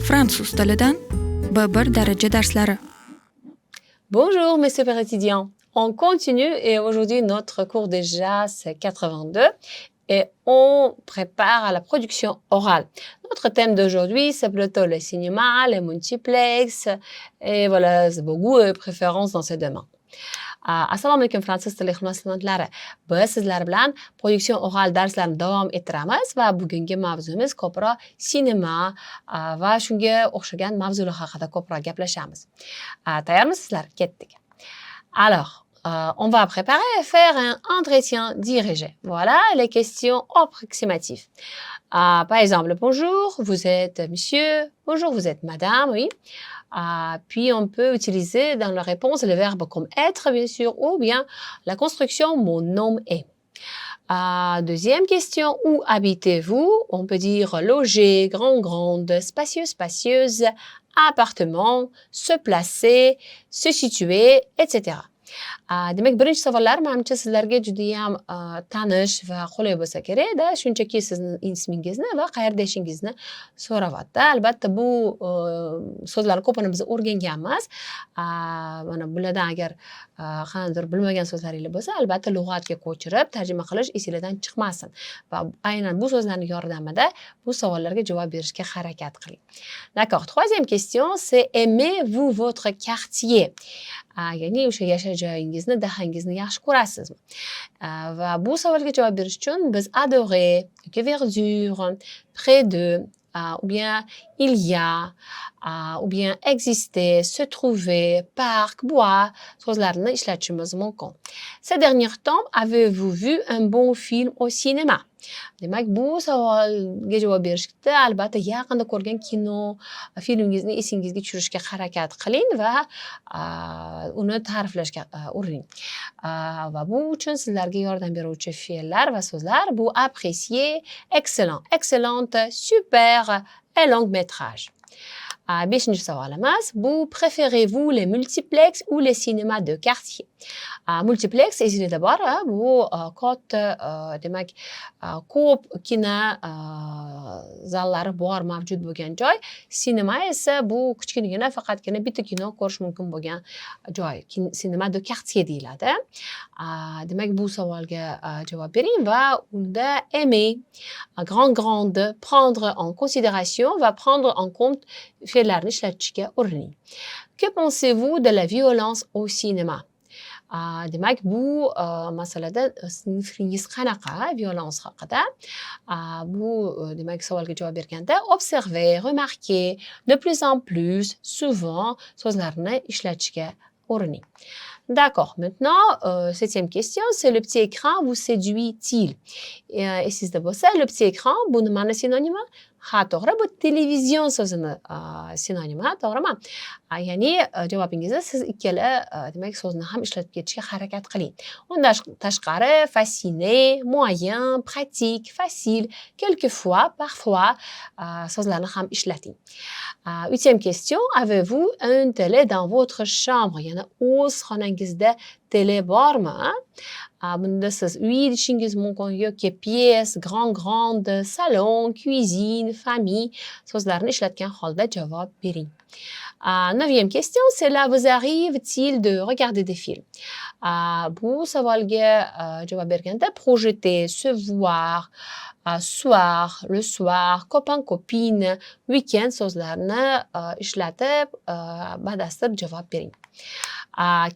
Fransuz tilidan B1 daraja darslari. Bonjour mes super étudiants, on continue et aujourd'hui notre cours déjà c'est 82 et on prépare à la production orale. Notre thème d'aujourd'hui c'est plutôt le cinéma, les multiplex et voilà c'est vos goûts et préférences dans ces domaines. Assalomu alaykum fransuz tili ixlosmandlari. Biz sizlar bilan production oral darslarini davom ettiramiz va bugungi mavzumiz ko'proq sinema va shunga o'xshagan mavzular haqida ko'proq gaplashamiz. Tayyormisizlar? Ketdik. Alors, on va préparer et faire un entretien dirigé. Voilà les questions approximatives. Par exemple, bonjour, vous êtes monsieur, bonjour, vous êtes madame, oui. Puis on peut utiliser dans la réponse le verbe comme être, bien sûr, ou bien la construction mon nom est. Deuxième question, où habitez-vous? On peut dire loger, grande, spacieux, spacieuse, appartement, se placer, se situer, etc. Demak, birinchi savollar menimcha sizlarga juda ham tanish va qulay bo'lsa kerak-da. Shunchaki sizni ismingizni va qayerda yashingizni so'rayapti. Albatta bu so'zlarni ko'pini biz o'rganganmiz. Mana bulardan agar qanday bilmagan so'zlaringiz bo'lsa, albatta lug'atga ko'chirib tarjima qilish esingizdan chiqmasin. Va aynan bu so'zlarning yordamida bu savollarga javob berishga harakat qiling. D'accord. Troisième question, c'est aimez-vous votre quartier? Ya'ni o'sha yashash joyingizni, dahangizni yaxshi ko'rasizmi? Va bu savolga javob berish uchun biz adorer, yoki verdure, près de, ou bien il y a, ou bien exister, se trouver, parc, bois so'zlarini ishlatishimiz mumkin. Ces derniers temps, avez-vous vu un bon film au cinéma? Demak, bu savolga javob berishda albatta yaqinda ko'rgan kino filmingizni esingizga tushirishga harakat qiling va uni ta'riflashga urining. Va bu uchun sizlarga yordam beruvchi fe'llar va so'zlar bu apprécier, excellent, excellente, super et long métrage. Beshinchi savolimiz bu préférez-vous les multiplex ou les cinémas de quartier? Multiplex esingizda bor, bu katta demak ko'p kino zallari bor mavjud bo'lgan joy. Sinema esa bu kichkinagina faqatgina bitta kino ko'rish mumkin bo'lgan joy. Cinéma de quartier deyiladi. Demak bu savolga javob bering va unda aimer, grande, prendre en considération va prendre en compte fe'llarni ishlatishga urining. Que pensez-vous de la violence au cinéma? Demak, bu masalada sizning fikringiz qanaqa violence haqida? Bu demak savolga javob berganda observer, remarquer, de plus en plus, souvent so'zlarni ishlatishga urining. D'accord. Maintenant, septième question, c'est le petit écran vous séduit-il? Esingizda bo'lsa, le petit écran bu nimani sinonimi? Ha, to'g'ri, bu televizion so'zini sinonimi, to'g'rimi? Ya'ni javobingizda siz ikkala demak so'zni ham ishlatib ketishga harakat qiling. Undan tashqari fasciné, moyen, pratique, facile, quelquefois, parfois so'zlarni ham ishlating. Huitième question, avez-vous un télé dans votre chambre? Ya'ni o'z xonangizda tele bormi? Bunda siz uy deyishingiz mumkin yoki pièce, grande, salon, cuisine, famille so'zlarni ishlatgan holda javob bering. Neuvième question, c'est là vous arrive-t-il de regarder des films? Bu savolga javob berganda projeter, se voir, soir, le soir, copain, copine, week-end so'zlarini ishlatib badastir javob bering.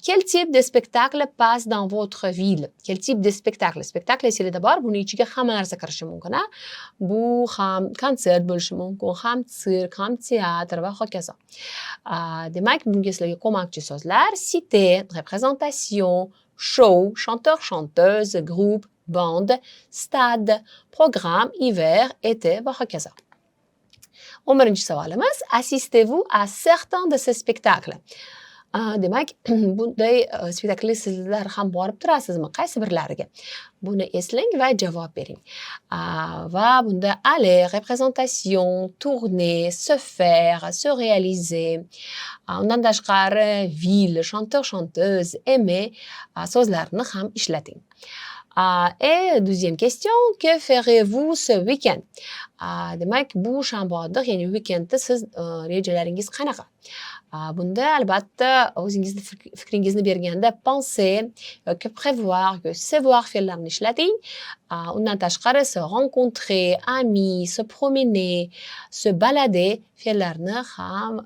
Quel type de spectacle passe dans votre ville? Quel type de spectacle? Spectacle esingizda bor, buning ichiga hamma narsa kirishi mumkin. Bu ham konsert bo'lishi mumkin, ham sirk, ham teatr va hokazo. Demak, bunga sizlarga ko'makchi so'zlar citer, représentation, show, chanteur, chanteuse, groupe, bande, stade, programme, hiver, été va hokazo. 11-chi savolimiz, assistez-vous à certains de ces spectacles? Demak, bunday spektaklga sizlar ham borib turasizmi? Qaysi birlariga? Buni eslang va javob bering. Va bunda aller, représentation, tourner, se faire, se réaliser. Undan tashqari ville, chanteur, chanteuse, aimer so'zlarini ham ishlating. Et deuxième question, que ferez-vous ce week-end? demek bu şamboda yani weekend'da siz rejalaringiz qanaqa? Bunda albatta o'zingizni fikringizni berganda penser yoki prévoir yoki savoir fe'llarini ishlating. Undan tashqari se rencontrer, amis, se promener, se balader fe'llarini ham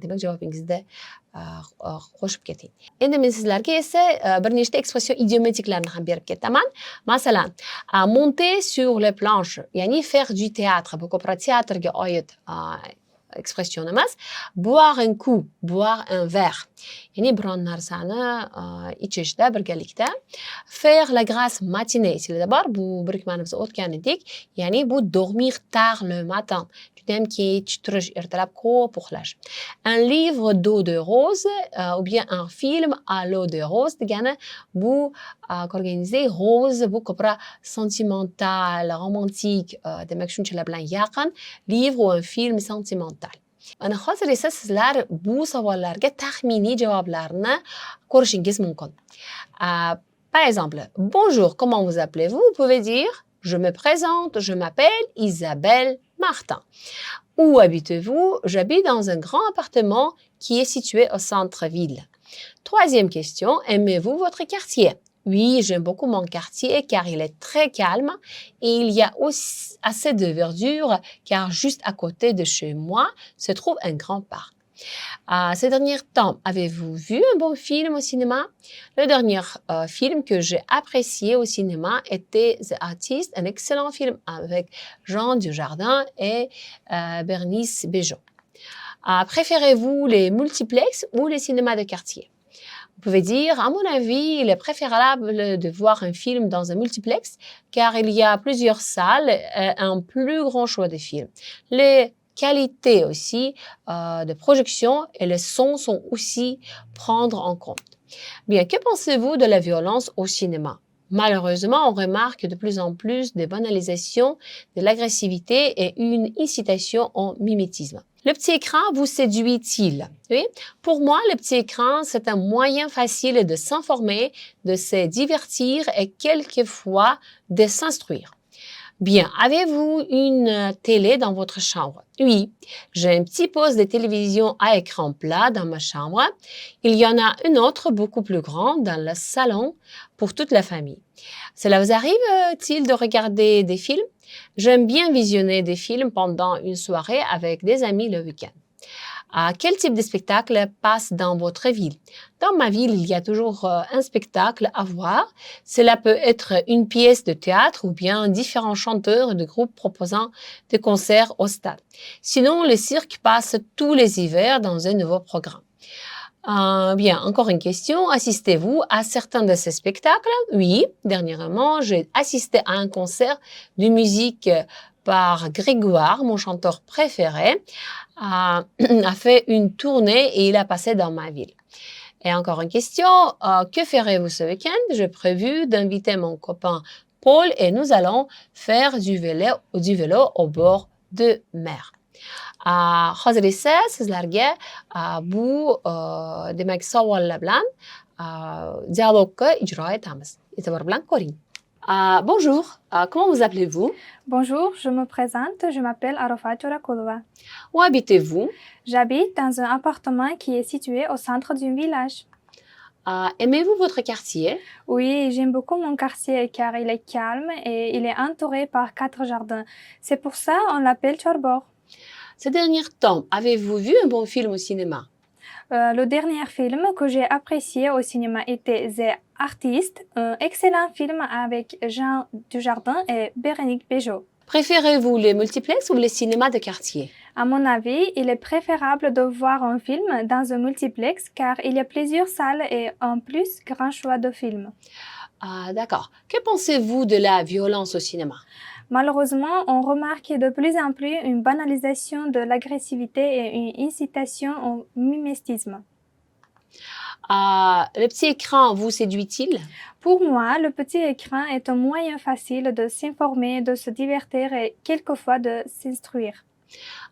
demak javobingizda qo'shib keting. Endi men sizlarga esa bir nechta ekspression idiomatiklarni ham berib ketaman. Masalan, monter sur les planches, ya'ni faire du théâtre. Bu ko'proq teatrga oid ekspression emas. Boire un coup, boire un verre. Ya'ni biron narsani ichishda birgalikda. Faire la grasse matinée. Sizlarda bor, bu birikmani biz o'tgan edik. Ya'ni bu dormir tard le matin. Judayam kech turish, ertalab ko'p uxlash. Un livre d'eau de rose ou bien un film à l'eau de rose degani bu ko'rganingizdek rose bu ko'proq sentimental, romantik, demak shunchalar bilan yaqin. Livre ou un film sentimental. Ana hozir esa sizlar bu savollarga taxminiy javoblarni ko'rishingiz mumkin. Par exemple, bonjour, comment vous appelez-vous? Vous pouvez dire je me présente, je m'appelle Isabelle Martin. Où habitez-vous? J'habite dans un grand appartement qui est situé au centre-ville. Troisième question, aimez-vous votre quartier? Oui, j'aime beaucoup mon quartier car il est très calme et il y a aussi assez de verdure car juste à côté de chez moi se trouve un grand parc. Ces derniers temps, avez-vous vu un bon film au cinéma? Le dernier film que j'ai apprécié au cinéma était The Artist, un excellent film avec Jean Dujardin et Bernice Bejo. Préférez-vous les multiplexes ou les cinémas de quartier? Vous pouvez dire, à mon avis, il est préférable de voir un film dans un multiplex car il y a plusieurs salles et un plus grand choix de films. Les qualités aussi de projection et les sons sont aussi prendre en compte. Bien, que pensez-vous de la violence au cinéma? Malheureusement, on remarque de plus en plus de banalisation de l'agressivité et une incitation au mimétisme. Le petit écran vous séduit-il? Oui. Pour moi, le petit écran, c'est un moyen facile de s'informer, de se divertir et quelquefois de s'instruire. Bien, avez-vous une télé dans votre chambre? Oui, j'ai un petit poste de télévision à écran plat dans ma chambre. Il y en a une autre beaucoup plus grande dans le salon pour toute la famille. Cela vous arrive-t-il de regarder des films? J'aime bien visionner des films pendant une soirée avec des amis le week-end. Quel type de spectacle passe dans votre ville? Dans ma ville, il y a toujours un spectacle à voir. Cela peut être une pièce de théâtre ou bien différents chanteurs de groupes proposant des concerts au stade. Sinon, le cirque passe tous les hivers dans un nouveau programme. Bien, encore une question. Assistez-vous à certains de ces spectacles? Oui, dernièrement, j'ai assisté à un concert de musique par Grégoire, mon chanteur préféré, a fait une tournée et il a passé dans ma ville. Et encore une question, que ferez-vous ce week-end? J'ai prévu d'inviter mon copain Paul et nous allons faire du vélo au bord de mer. Hozir esa sizlarga bu demak savollar bilan dialogga ijro etamiz. E'tibor bilan ko'ring. Bonjour, comment vous appelez-vous? Bonjour, je me présente, je m'appelle Arafat Chorakolova. Où habitez-vous? J'habite dans un appartement qui est situé au centre d'un village. Aimez-vous votre quartier? Oui, j'aime beaucoup mon quartier car il est calme et il est entouré par 4 jardins. C'est pour ça qu'on l'appelle Chorbor. Ces derniers temps, avez-vous vu un bon film au cinéma? Le dernier film que j'ai apprécié au cinéma était The Artist, un excellent film avec Jean Dujardin et Bérénice Bejo. Préférez-vous les multiplex ou les cinémas de quartier? À mon avis, il est préférable de voir un film dans un multiplex car il y a plusieurs salles et un plus grand choix de films. D'accord. Que pensez-vous de la violence au cinéma? Malheureusement, on remarque de plus en plus une banalisation de l'agressivité et une incitation au mimétisme. Le petit écran vous séduit-il? Pour moi, le petit écran est un moyen facile de s'informer, de se divertir et quelquefois de s'instruire.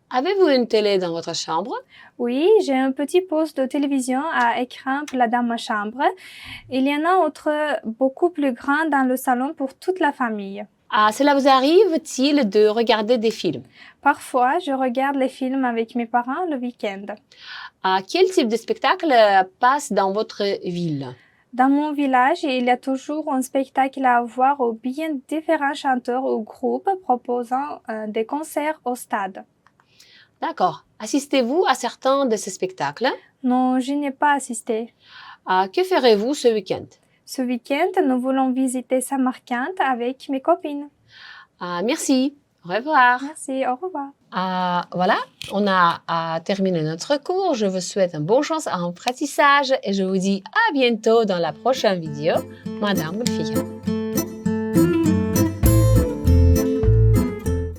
Avez-vous une télé dans votre chambre? Oui, j'ai un petit poste de télévision à écran plat dans ma chambre. Il y en a autre beaucoup plus grand dans le salon pour toute la famille. Cela vous arrive-t-il de regarder des films? Parfois, je regarde les films avec mes parents le week-end. Quel type de spectacle passe dans votre ville? Dans mon village, il y a toujours un spectacle à voir ou bien différents chanteurs ou groupes proposant des concerts au stade. D'accord. Assistez-vous à certains de ces spectacles? Non, je n'ai pas assisté. Que ferez-vous ce week-end? Ce week-end, nous voulons visiter Samarcande avec mes copines. Merci. Au revoir. Merci, au revoir. Voilà, on a terminé notre cours. Je vous souhaite une bonne chance en apprentissage et je vous dis à bientôt dans la prochaine vidéo. Madame Fillon.